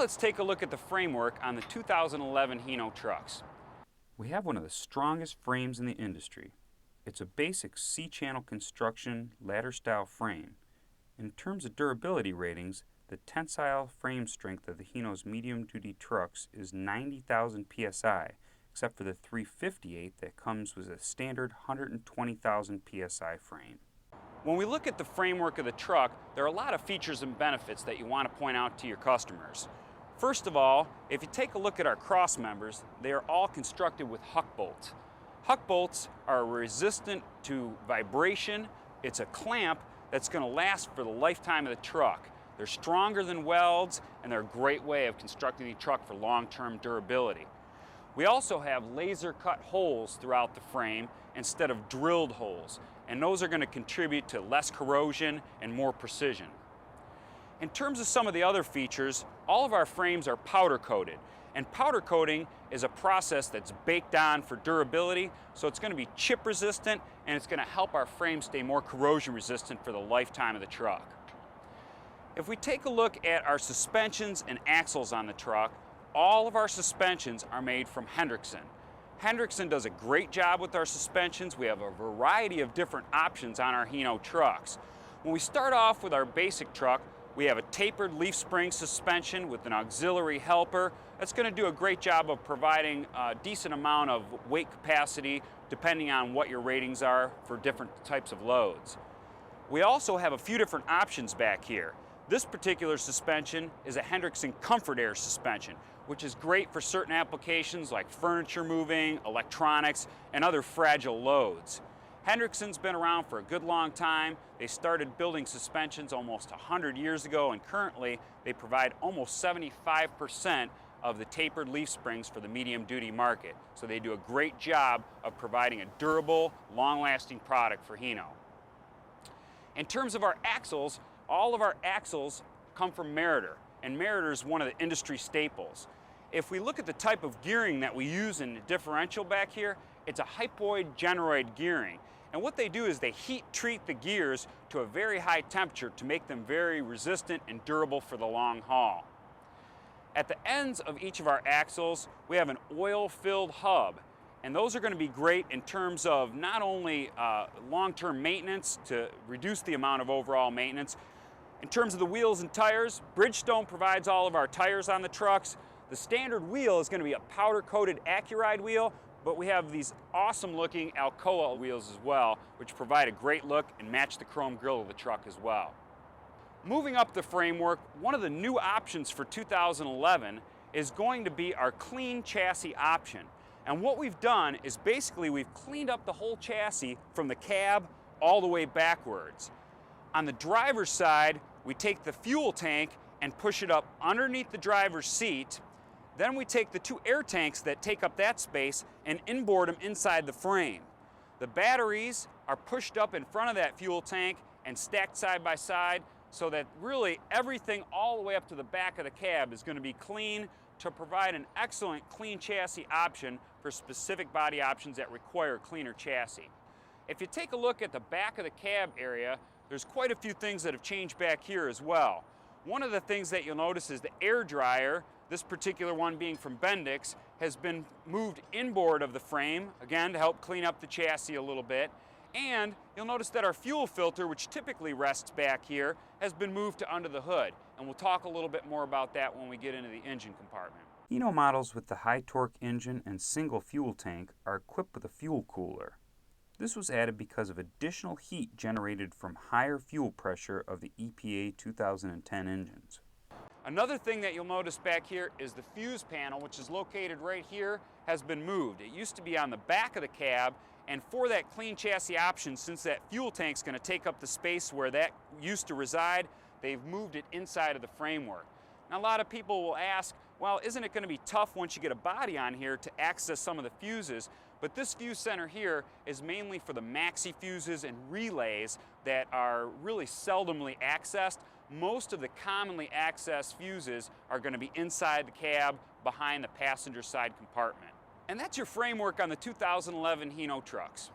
let's take a look at the framework on the 2011 Hino trucks. We have one of the strongest frames in the industry. It's a basic C-channel construction ladder-style frame. In terms of durability ratings, the tensile frame strength of the Hino's medium-duty trucks is 90,000 psi, except for the 358 that comes with a standard 120,000 psi frame. When we look at the framework of the truck, there are a lot of features and benefits that you want to point out to your customers. First of all, if you take a look at our cross members, they are all constructed with huck bolts. Huck bolts are resistant to vibration. It's a clamp that's going to last for the lifetime of the truck. They're stronger than welds, and they're a great way of constructing the truck for long-term durability. We also have laser cut holes throughout the frame instead of drilled holes, and those are going to contribute to less corrosion and more precision. In terms of some of the other features, all of our frames are powder coated, and powder coating is a process that's baked on for durability, so it's going to be chip resistant and it's going to help our frame stay more corrosion resistant for the lifetime of the truck. If we take a look at our suspensions and axles on the truck, all of our suspensions are made from Hendrickson. Hendrickson does a great job with our suspensions. We have a variety of different options on our Hino trucks. When we start off with our basic truck, we have a tapered leaf spring suspension with an auxiliary helper. That's going to do a great job of providing a decent amount of weight capacity depending on what your ratings are for different types of loads. We also have a few different options back here. This particular suspension is a Hendrickson Comfort Air suspension, which is great for certain applications like furniture moving, electronics, and other fragile loads. Hendrickson's been around for a good long time. They started building suspensions almost 100 years ago, and currently they provide almost 75% of the tapered leaf springs for the medium-duty market. So they do a great job of providing a durable, long-lasting product for Hino. In terms of our axles, all of our axles come from Meritor, and Meritor is one of the industry staples. If we look at the type of gearing that we use in the differential back here, it's a hypoid generoid gearing. And what they do is they heat treat the gears to a very high temperature to make them very resistant and durable for the long haul. At the ends of each of our axles, we have an oil-filled hub. And those are going to be great in terms of not only long-term maintenance to reduce the amount of overall maintenance. In terms of the wheels and tires, Bridgestone provides all of our tires on the trucks. The standard wheel is going to be a powder-coated Accuride wheel, but we have these awesome-looking Alcoa wheels as well, which provide a great look and match the chrome grille of the truck as well. Moving up the framework, one of the new options for 2011 is going to be our clean chassis option. And what we've done is basically we've cleaned up the whole chassis from the cab all the way backwards. On the driver's side, we take the fuel tank and push it up underneath the driver's seat. Then we take the two air tanks that take up that space and inboard them inside the frame. The batteries are pushed up in front of that fuel tank and stacked side by side so that really everything all the way up to the back of the cab is going to be clean to provide an excellent clean chassis option for specific body options that require a cleaner chassis. If you take a look at the back of the cab area, there's quite a few things that have changed back here as well. One of the things that you'll notice is the air dryer, this particular one being from Bendix, has been moved inboard of the frame, again to help clean up the chassis a little bit. And you'll notice that our fuel filter, which typically rests back here, has been moved to under the hood. And we'll talk a little bit more about that when we get into the engine compartment. Hino models with the high torque engine and single fuel tank are equipped with a fuel cooler. This was added because of additional heat generated from higher fuel pressure of the EPA 2010 engines. Another thing that you'll notice back here is the fuse panel, which is located right here, has been moved. It used to be on the back of the cab, and for that clean chassis option, since that fuel tank's going to take up the space where that used to reside, they've moved it inside of the framework. Now, a lot of people will ask, well, isn't it going to be tough once you get a body on here to access some of the fuses? But this fuse center here is mainly for the maxi fuses and relays that are really seldomly accessed. Most of the commonly accessed fuses are going to be inside the cab behind the passenger side compartment. And that's your framework on the 2011 Hino trucks.